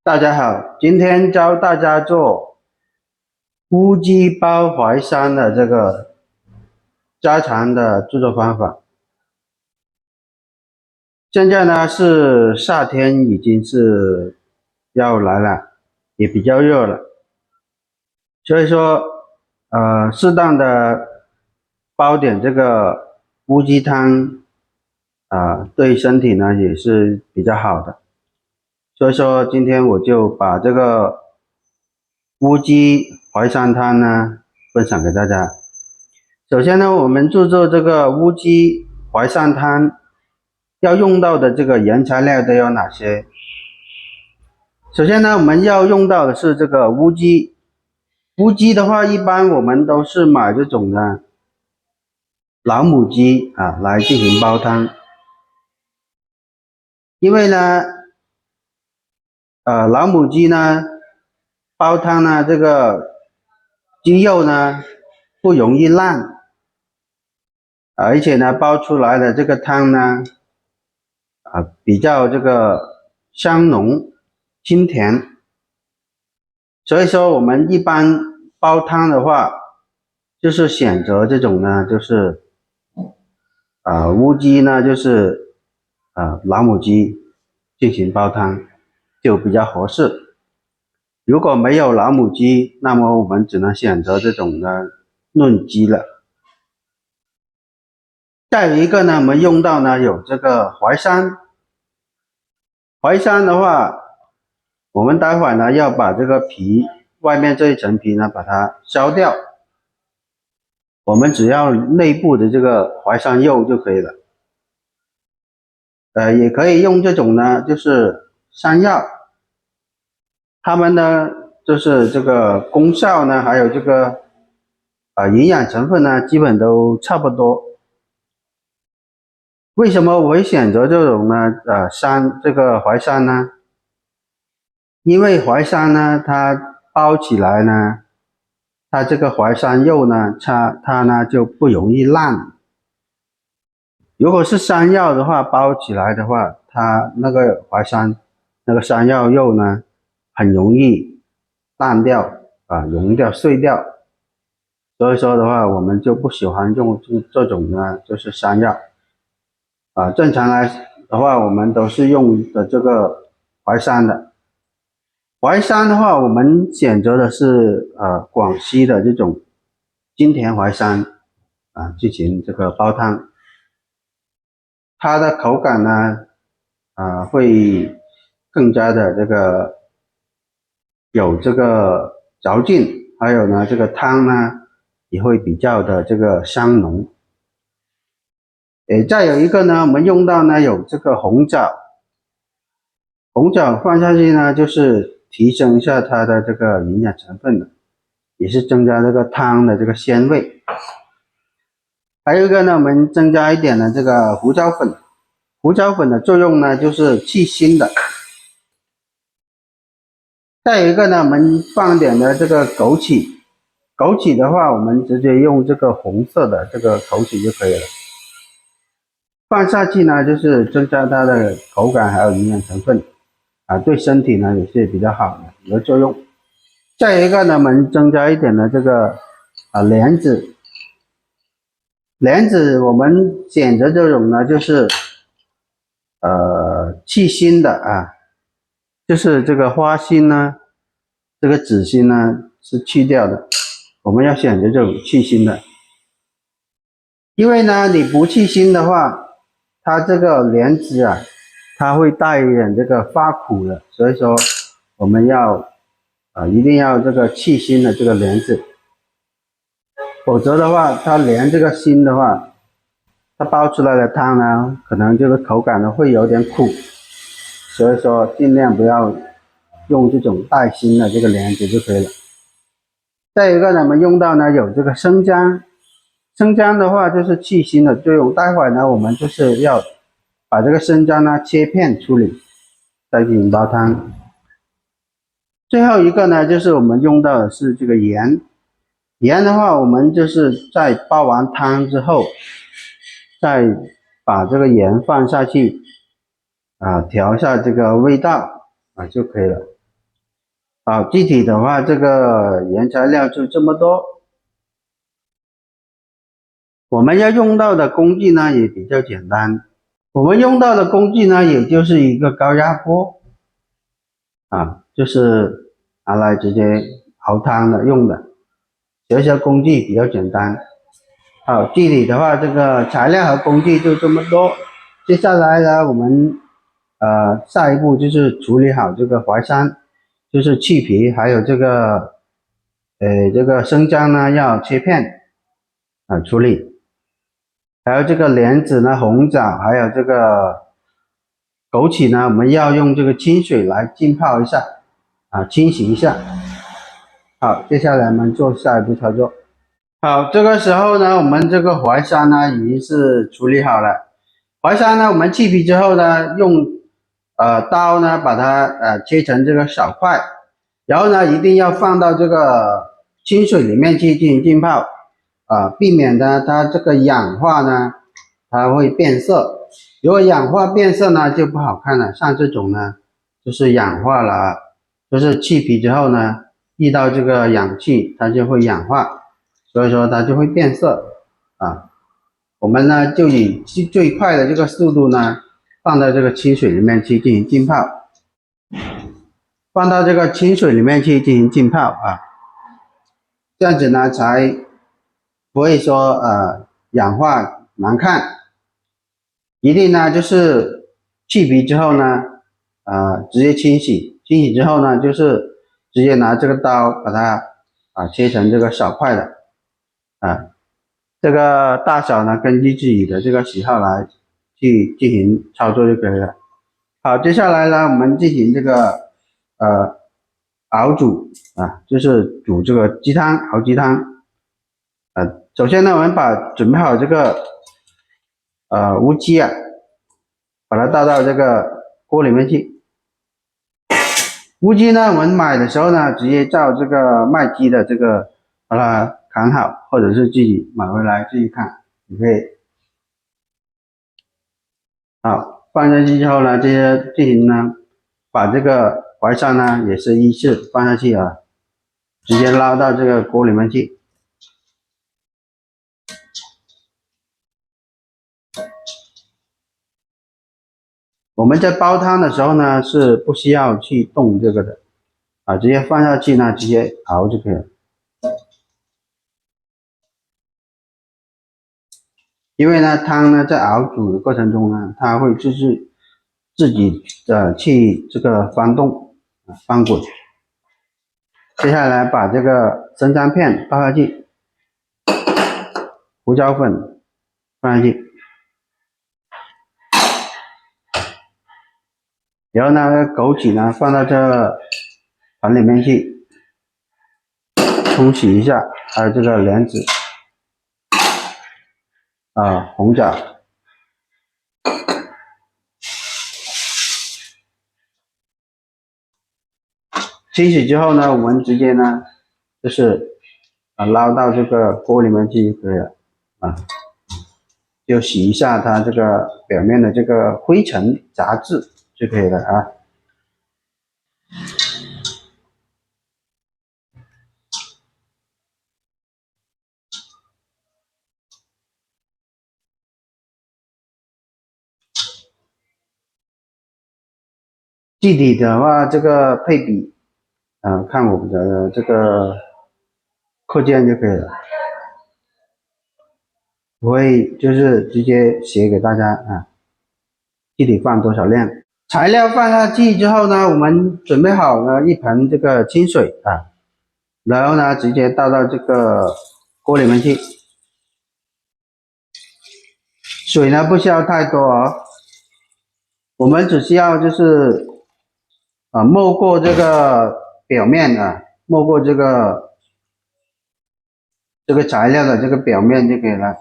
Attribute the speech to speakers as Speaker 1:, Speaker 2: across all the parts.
Speaker 1: 大家好，今天教大家做乌鸡包淮山的这个家常的制作方法。现在呢是夏天，已经是要来了，也比较热了，所以说适当的煲点这个乌鸡汤对身体呢也是比较好的。所以说今天我就把这个乌鸡淮山汤呢分享给大家。首先呢，我们制作这个乌鸡淮山汤要用到的这个原材料都有哪些？首先呢，我们要用到的是这个乌鸡。乌鸡的话，一般我们都是买这种的老母鸡来进行煲汤，因为呢，老母鸡呢煲汤呢，这个鸡肉呢不容易烂，而且呢煲出来的这个汤呢比较这个香浓清甜，所以说我们一般煲汤的话，就是选择这种呢，就是乌鸡呢，就是老母鸡进行煲汤就比较合适。如果没有老母鸡，那么我们只能选择这种的嫩鸡了。再有一个呢，我们用到呢有这个淮山。淮山的话，我们待会儿呢要把这个皮外面这一层皮呢把它削掉，我们只要内部的这个淮山肉就可以了。也可以用这种呢，就是山药，它们呢就是这个功效呢，还有这个营养成分呢，基本都差不多。为什么我会选择这种呢？这个淮山呢？因为淮山呢，它包起来呢，它这个淮山肉呢，它呢就不容易烂。如果是山药的话，包起来的话，它那个淮山那个山药肉呢，很容易烂掉容易碎掉。所以说的话，我们就不喜欢用这种呢，就是山药正常来的话，我们都是用的这个淮山的。淮山的话，我们选择的是广西的这种金田淮山进行这个煲汤，它的口感呢会更加的这个有这个嚼劲，还有呢这个汤呢也会比较的这个香浓。再有一个呢，我们用到呢有这个红枣，红枣放下去呢就是提升一下它的这个营养成分的，也是增加这个汤的这个鲜味。还有一个呢，我们增加一点的这个胡椒粉，胡椒粉的作用呢就是去腥的。再有一个呢，我们放点的这个枸杞，枸杞的话，我们直接用这个红色的这个枸杞就可以了。放下去呢，就是增加它的口感还有营养成分对身体呢也是比较好的一个作用。再有一个呢，我们增加一点的这个莲子，莲子我们选择这种呢就是去腥的就是这个花心呢，这个籽心呢是去掉的，我们要选择这种去腥的。因为呢你不去腥的话，它这个莲子它会带一点这个发苦的，所以说我们要一定要这个去腥的这个莲子，否则的话它连这个腥的话，它煲出来的汤呢可能这个口感呢会有点苦，所以说尽量不要用这种带腥的这个莲子就可以了。再一个呢，我们用到呢有这个生姜，生姜的话就是去腥的作用。待会儿呢，我们就是要把这个生姜呢切片处理，再进行煲汤。最后一个呢，就是我们用到的是这个盐。盐的话，我们就是在煲完汤之后，再把这个盐放下去调一下这个味道就可以了。好，具体的话，这个原材料就这么多。我们要用到的工具呢也比较简单，我们用到的工具呢也就是一个高压锅就是拿来直接熬汤的用的。这些工具比较简单。好，具体的话，这个材料和工具就这么多。接下来呢，我们下一步就是处理好这个淮山，就是去皮，还有这个生姜呢要切片处理，还有这个莲子呢、红枣，还有这个枸杞呢，我们要用这个清水来浸泡一下清洗一下。好，接下来我们做下一步操作。好，这个时候呢，我们这个淮山呢已经是处理好了。淮山呢，我们去皮之后呢，用刀呢把它切成这个小块，然后呢一定要放到这个清水里面去进行浸泡避免呢它这个氧化呢它会变色。如果氧化变色呢就不好看了，像这种呢就是氧化了就是去皮之后呢遇到这个氧气它就会氧化。所以说它就会变色我们呢就以最快的这个速度呢，放到这个清水里面去进行浸泡，放到这个清水里面去进行浸泡这样子呢才不会说氧化难看。一定呢就是去皮之后呢直接清洗，清洗之后呢就是直接拿这个刀把它切成这个小块的这个大小呢，根据自己的这个喜好来去进行操作就可以了。好，接下来呢，我们进行这个熬煮就是煮这个鸡汤，熬鸡汤。首先呢，我们准备好这个乌鸡把它倒到这个锅里面去。乌鸡呢，我们买的时候呢，直接照这个卖鸡的这个把它砍好，或者是自己买回来自己砍，也可以。好，放下去之后呢，这些进行呢，把这个淮山呢也是依次放下去直接捞到这个锅里面去。我们在煲汤的时候呢，是不需要去动这个的直接放下去呢，直接熬就可以了。因为呢，汤呢在熬煮的过程中呢，它会自己去这个翻动翻滚。接下来把这个生姜片倒下去，胡椒粉放下去，然后呢，枸杞呢放到这个盆里面去冲洗一下，还有这个莲子红枣。清洗之后呢，我们直接呢就是捞到这个锅里面去就可以了就洗一下它这个表面的这个灰尘杂质就可以了具体的话，这个配比看我们的这个课件就可以了，我会就是直接写给大家具体放多少量。材料放下去之后呢，我们准备好了一盆这个清水然后呢直接倒到这个锅里面去。水呢不需要太多我们只需要就是没过这个表面没过这个材料的这个表面就可以了。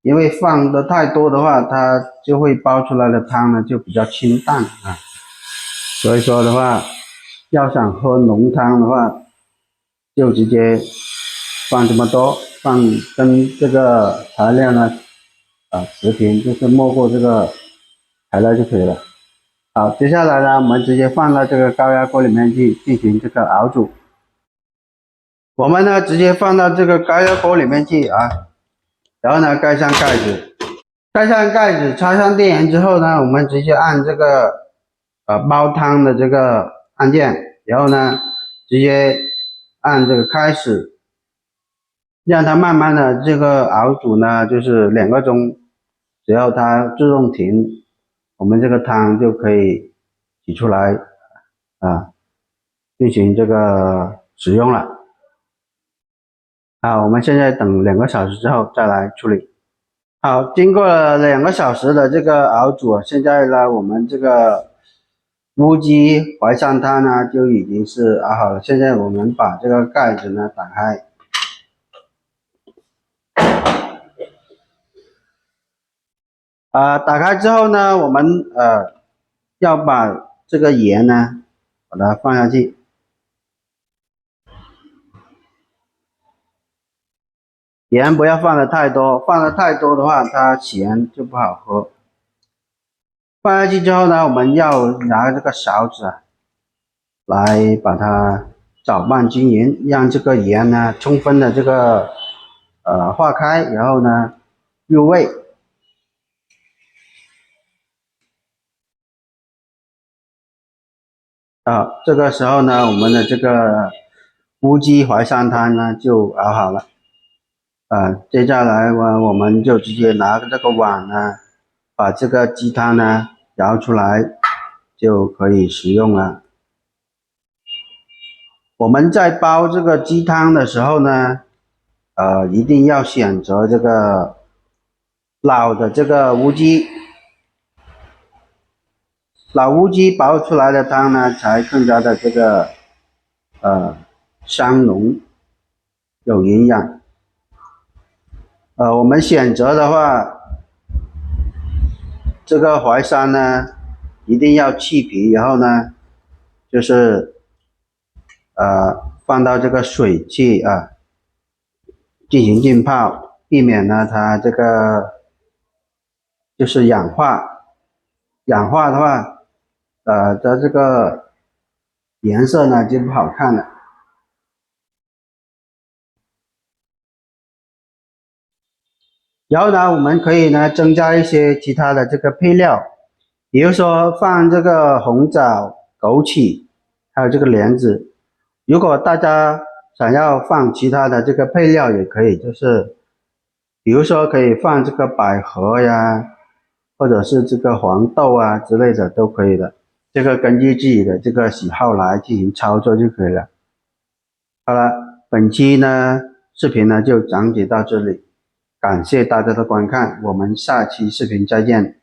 Speaker 1: 因为放的太多的话，它就会煲出来的汤呢就比较清淡所以说的话，要想喝浓汤的话，就直接放这么多，跟这个材料呢持平，就是没过这个材料就可以了。好，接下来呢，我们直接放到这个高压锅里面去进行这个熬煮。我们呢直接放到这个高压锅里面去啊，然后呢盖上盖子，插上电源之后呢，我们直接按这个煲汤的这个按键，然后呢直接按这个开始，让它慢慢的这个熬煮呢，就是2个钟，只要它自动停，我们这个汤就可以取出来啊，进行这个使用了。好，我们现在等2个小时之后再来处理。好，经过了2个小时的这个熬煮，现在呢，我们这个乌鸡淮山汤呢就已经是熬好了。现在我们把这个盖子呢打开，打开之后呢，我们要把这个盐呢把它放下去。盐不要放的太多，放的太多的话，它咸就不好喝。放下去之后呢，我们要拿这个勺子来把它搅拌均匀，让这个盐呢充分的这个化开，然后呢入味。这个时候呢，我们的这个乌鸡淮山汤呢就熬好了。接下来我们就直接拿这个碗呢，把这个鸡汤呢舀出来，就可以食用了。我们在煲这个鸡汤的时候呢，一定要选择这个老的这个乌鸡，老乌鸡煲出来的汤呢，才更加的这个香浓，有营养。我们选择的话，这个淮山呢，一定要去皮，然后呢，就是放到这个水去进行浸泡，避免呢它这个就是氧化。氧化的话，它这个颜色呢就不好看了。然后呢，我们可以呢增加一些其他的这个配料，比如说放这个红枣、枸杞，还有这个莲子。如果大家想要放其他的这个配料也可以，就是比如说可以放这个百合呀，或者是这个黄豆啊之类的都可以的。这个根据自己的这个喜好来进行操作就可以了。好了，本期呢视频呢就讲解到这里，感谢大家的观看，我们下期视频再见。